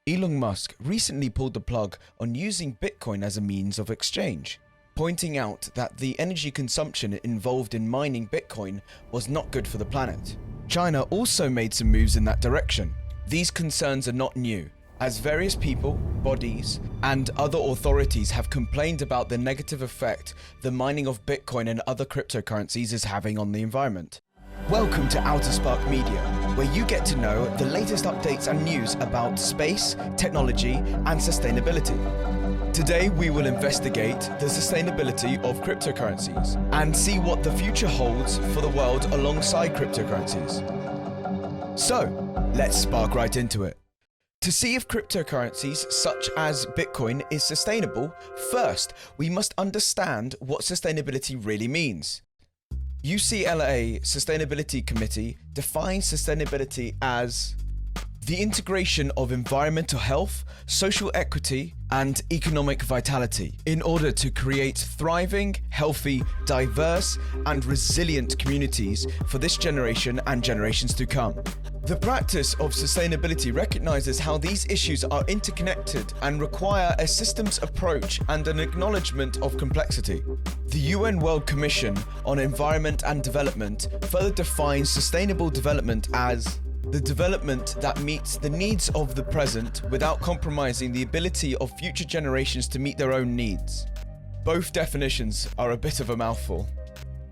Elon Musk recently pulled the plug on using Bitcoin as a means of exchange, pointing out that the energy consumption involved in mining Bitcoin was not good for the planet. China also made some moves in that direction. These concerns are not new, as various people, bodies, and other authorities have complained about the negative effect the mining of Bitcoin and other cryptocurrencies is having on the environment. Welcome to OuterSpark Media, where you get to know the latest updates and news about space, technology, and sustainability. Today, we will investigate the sustainability of cryptocurrencies and see what the future holds for the world alongside cryptocurrencies. So, let's spark right into it. To see if cryptocurrencies such as Bitcoin is sustainable, first, we must understand what sustainability really means. UCLA Sustainability Committee defines sustainability as the integration of environmental health, social equity, and economic vitality in order to create thriving, healthy, diverse, and resilient communities for this generation and generations to come. The practice of sustainability recognizes how these issues are interconnected and require a systems approach and an acknowledgement of complexity. The UN World Commission on Environment and Development further defines sustainable development as the development that meets the needs of the present without compromising the ability of future generations to meet their own needs. Both definitions are a bit of a mouthful.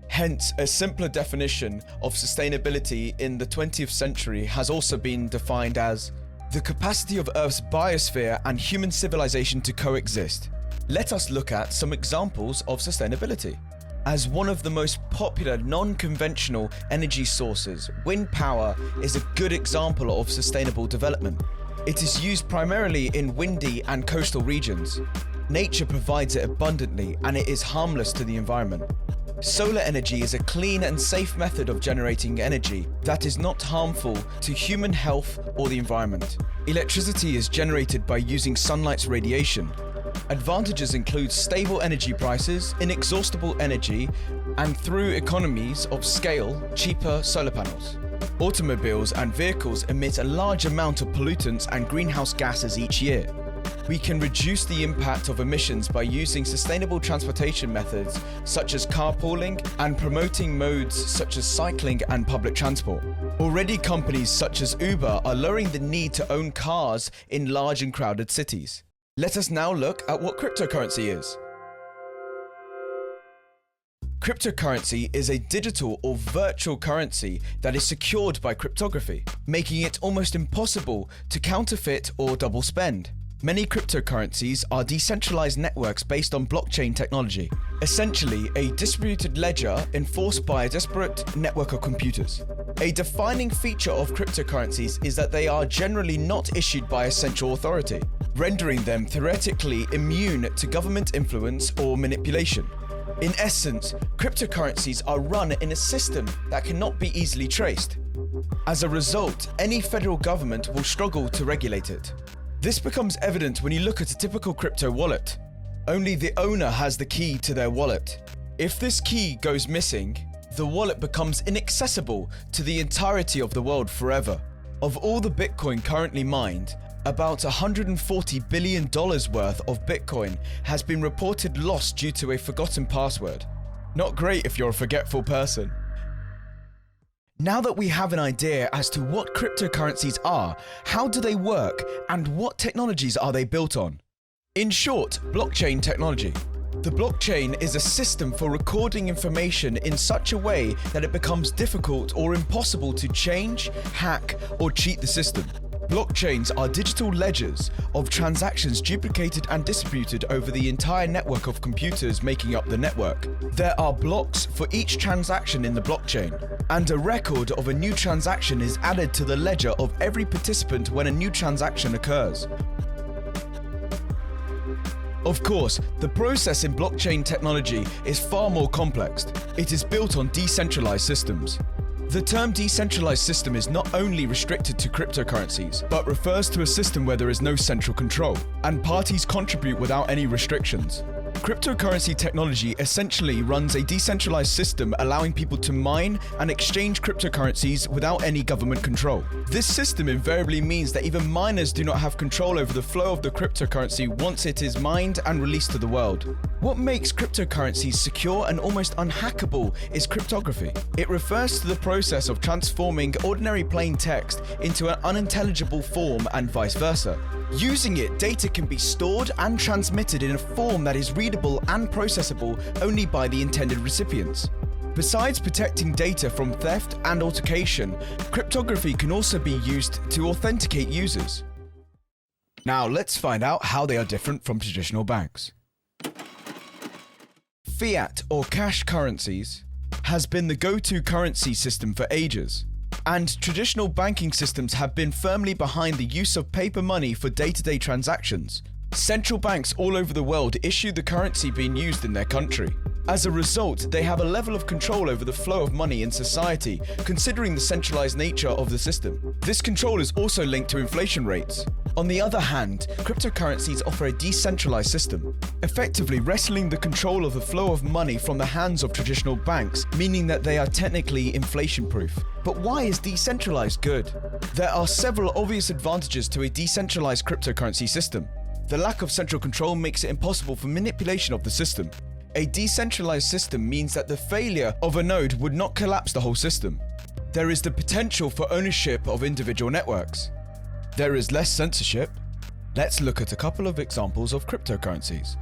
Hence, a simpler definition of sustainability in the 20th century has also been defined as the capacity of Earth's biosphere and human civilization to coexist. Let us look at some examples of sustainability. As one of the most popular non-conventional energy sources, wind power is a good example of sustainable development. It is used primarily in windy and coastal regions. Nature provides it abundantly and it is harmless to the environment. Solar energy is a clean and safe method of generating energy that is not harmful to human health or the environment. Electricity is generated by using sunlight's radiation. Advantages include stable energy prices, inexhaustible energy, and through economies of scale, cheaper solar panels. Automobiles and vehicles emit a large amount of pollutants and greenhouse gases each year. We can reduce the impact of emissions by using sustainable transportation methods such as carpooling and promoting modes such as cycling and public transport. Already, companies such as Uber are lowering the need to own cars in large and crowded cities. Let us now look at what cryptocurrency is. Cryptocurrency is a digital or virtual currency that is secured by cryptography, making it almost impossible to counterfeit or double spend. Many cryptocurrencies are decentralized networks based on blockchain technology, essentially a distributed ledger enforced by a disparate network of computers. A defining feature of cryptocurrencies is that they are generally not issued by a central authority, rendering them theoretically immune to government influence or manipulation. In essence, cryptocurrencies are run in a system that cannot be easily traced. As a result, any federal government will struggle to regulate it. This becomes evident when you look at a typical crypto wallet. Only the owner has the key to their wallet. If this key goes missing, the wallet becomes inaccessible to the entirety of the world forever. Of all the Bitcoin currently mined, about $140 billion worth of Bitcoin has been reported lost due to a forgotten password. Not great if you're a forgetful person. Now that we have an idea as to what cryptocurrencies are, how do they work, and what technologies are they built on? In short, blockchain technology. The blockchain is a system for recording information in such a way that it becomes difficult or impossible to change, hack, or cheat the system. Blockchains are digital ledgers of transactions duplicated and distributed over the entire network of computers making up the network. There are blocks for each transaction in the blockchain, and a record of a new transaction is added to the ledger of every participant when a new transaction occurs. Of course, the process in blockchain technology is far more complex. It is built on decentralized systems. The term decentralized system is not only restricted to cryptocurrencies, but refers to a system where there is no central control, and parties contribute without any restrictions. Cryptocurrency technology essentially runs a decentralized system allowing people to mine and exchange cryptocurrencies without any government control. This system invariably means that even miners do not have control over the flow of the cryptocurrency once it is mined and released to the world. What makes cryptocurrencies secure and almost unhackable is cryptography. It refers to the process of transforming ordinary plain text into an unintelligible form and vice versa. Using it, data can be stored and transmitted in a form that is readable and processable only by the intended recipients. Besides protecting data from theft and altercation, cryptography can also be used to authenticate users. Now let's find out how they are different from traditional banks. Fiat or cash currencies has been the go-to currency system for ages, and traditional banking systems have been firmly behind the use of paper money for day-to-day transactions. Central banks all over the world issue the currency being used in their country. As a result, they have a level of control over the flow of money in society, considering the centralized nature of the system. This control is also linked to inflation rates. On the other hand, cryptocurrencies offer a decentralized system, effectively wresting the control of the flow of money from the hands of traditional banks, meaning that they are technically inflation-proof. But why is decentralized good? There are several obvious advantages to a decentralized cryptocurrency system. The lack of central control makes it impossible for manipulation of the system. A decentralized system means that the failure of a node would not collapse the whole system. There is the potential for ownership of individual networks. There is less censorship. Let's look at a couple of examples of cryptocurrencies.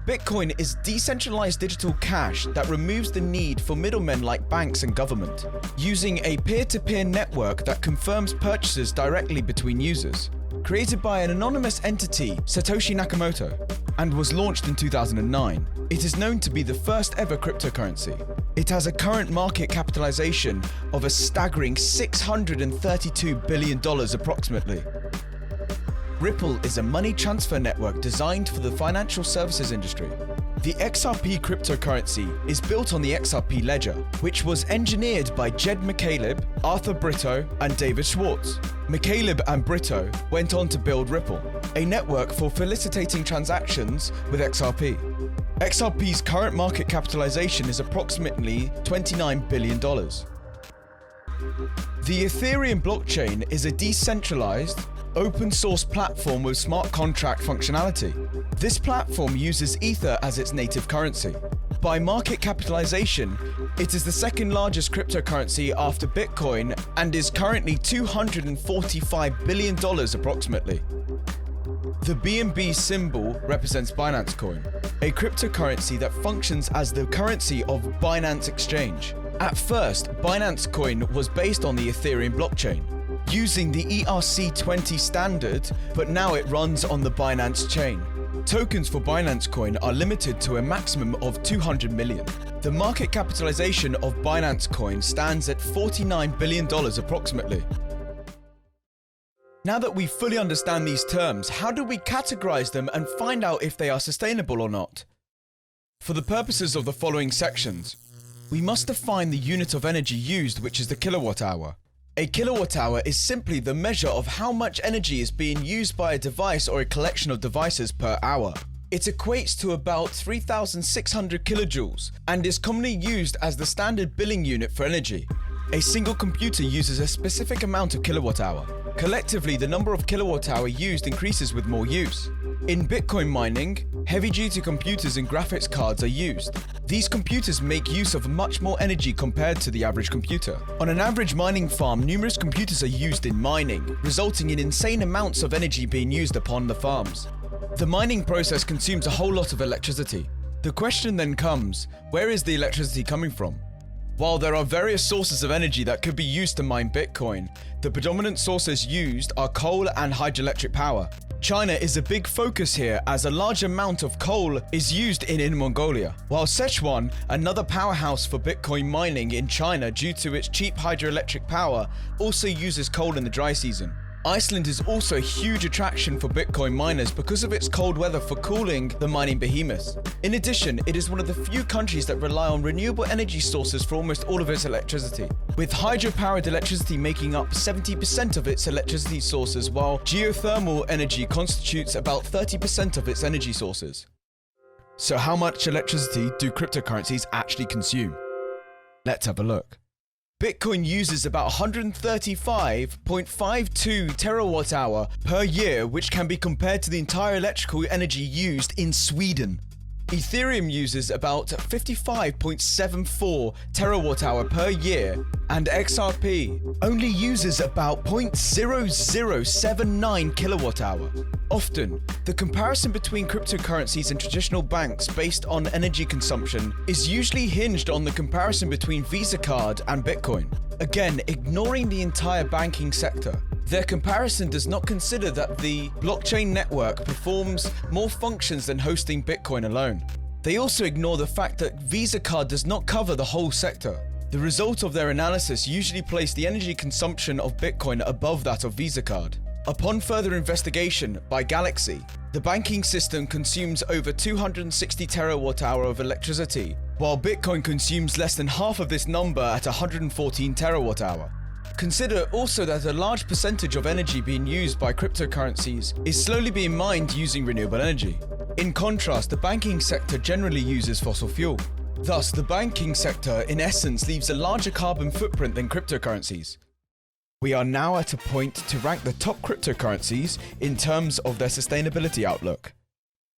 Bitcoin is decentralized digital cash that removes the need for middlemen like banks and government, using a peer-to-peer network that confirms purchases directly between users. Created by an anonymous entity, Satoshi Nakamoto, and was launched in 2009, it is known to be the first ever cryptocurrency. It has a current market capitalization of a staggering $632 billion approximately. Ripple is a money transfer network designed for the financial services industry. The XRP cryptocurrency is built on the XRP ledger, which was engineered by Jed McCaleb, Arthur Britto, and David Schwartz. McCaleb and Britto went on to build Ripple, a network for facilitating transactions with XRP. XRP's current market capitalization is approximately $29 billion. The Ethereum blockchain is a decentralized, open-source platform with smart contract functionality. This platform uses Ether as its native currency. By market capitalization, it is the second largest cryptocurrency after Bitcoin and is currently $245 billion approximately. The BNB symbol represents Binance Coin, a cryptocurrency that functions as the currency of Binance Exchange. At first, Binance Coin was based on the Ethereum blockchain, using the ERC20 standard, but now it runs on the Binance chain. Tokens for Binance Coin are limited to a maximum of 200 million. The market capitalization of Binance Coin stands at $49 billion approximately. Now that we fully understand these terms, how do we categorize them and find out if they are sustainable or not? For the purposes of the following sections, we must define the unit of energy used, which is the kilowatt hour. A kilowatt hour is simply the measure of how much energy is being used by a device or a collection of devices per hour. It equates to about 3,600 kilojoules and is commonly used as the standard billing unit for energy. A single computer uses a specific amount of kilowatt hour. Collectively, the number of kilowatt hour used increases with more use. In Bitcoin mining, heavy-duty computers and graphics cards are used. These computers make use of much more energy compared to the average computer. On an average mining farm, numerous computers are used in mining, resulting in insane amounts of energy being used upon the farms. The mining process consumes a whole lot of electricity. The question then comes, where is the electricity coming from? While there are various sources of energy that could be used to mine Bitcoin, the predominant sources used are coal and hydroelectric power. China is a big focus here as a large amount of coal is used in Inner Mongolia, while Sichuan, another powerhouse for Bitcoin mining in China due to its cheap hydroelectric power, also uses coal in the dry season. Iceland is also a huge attraction for Bitcoin miners because of its cold weather for cooling the mining behemoths. In addition, it is one of the few countries that rely on renewable energy sources for almost all of its electricity, with hydro-powered electricity making up 70% of its electricity sources, while geothermal energy constitutes about 30% of its energy sources. So how much electricity do cryptocurrencies actually consume? Let's have a look. Bitcoin uses about 135.52 terawatt-hour per year, which can be compared to the entire electrical energy used in Sweden. Ethereum uses about 55.74 terawatt-hour per year, and XRP only uses about 0.0079 kilowatt-hour. Often, the comparison between cryptocurrencies and traditional banks based on energy consumption is usually hinged on the comparison between Visa card and Bitcoin. Again, ignoring the entire banking sector. Their comparison does not consider that the blockchain network performs more functions than hosting Bitcoin alone. They also ignore the fact that Visa card does not cover the whole sector. The result of their analysis usually placed the energy consumption of Bitcoin above that of Visa card. Upon further investigation by Galaxy, the banking system consumes over 260 terawatt-hour of electricity, while Bitcoin consumes less than half of this number at 114 terawatt-hour. Consider also that a large percentage of energy being used by cryptocurrencies is slowly being mined using renewable energy. In contrast, the banking sector generally uses fossil fuel. Thus, the banking sector in essence leaves a larger carbon footprint than cryptocurrencies. We are now at a point to rank the top cryptocurrencies in terms of their sustainability outlook.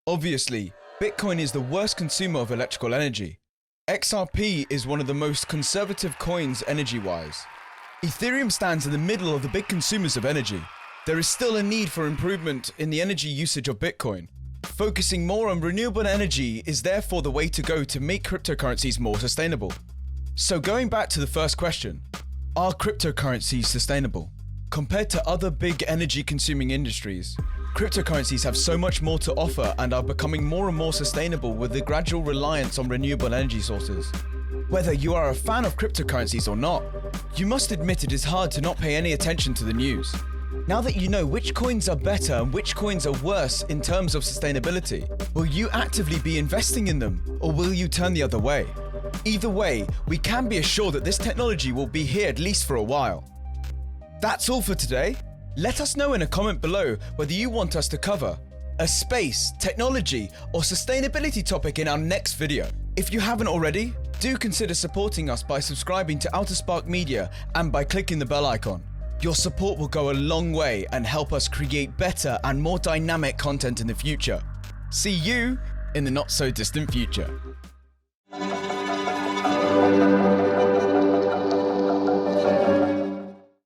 Obviously, Bitcoin is the worst consumer of electrical energy. XRP is one of the most conservative coins energy-wise. Ethereum stands in the middle of the big consumers of energy. There is still a need for improvement in the energy usage of Bitcoin. Focusing more on renewable energy is therefore the way to go to make cryptocurrencies more sustainable. So going back to the first question, are cryptocurrencies sustainable? Compared to other big energy consuming industries, cryptocurrencies have so much more to offer and are becoming more and more sustainable with the gradual reliance on renewable energy sources. Whether you are a fan of cryptocurrencies or not, you must admit it is hard to not pay any attention to the news. Now that you know which coins are better and which coins are worse in terms of sustainability, will you actively be investing in them, or will you turn the other way? Either way, we can be assured that this technology will be here at least for a while. That's all for today. Let us know in a comment below whether you want us to cover a space, technology, or sustainability topic in our next video. If you haven't already, do consider supporting us by subscribing to OuterSpark Media and by clicking the bell icon. Your support will go a long way and help us create better and more dynamic content in the future. See you in the not so distant future.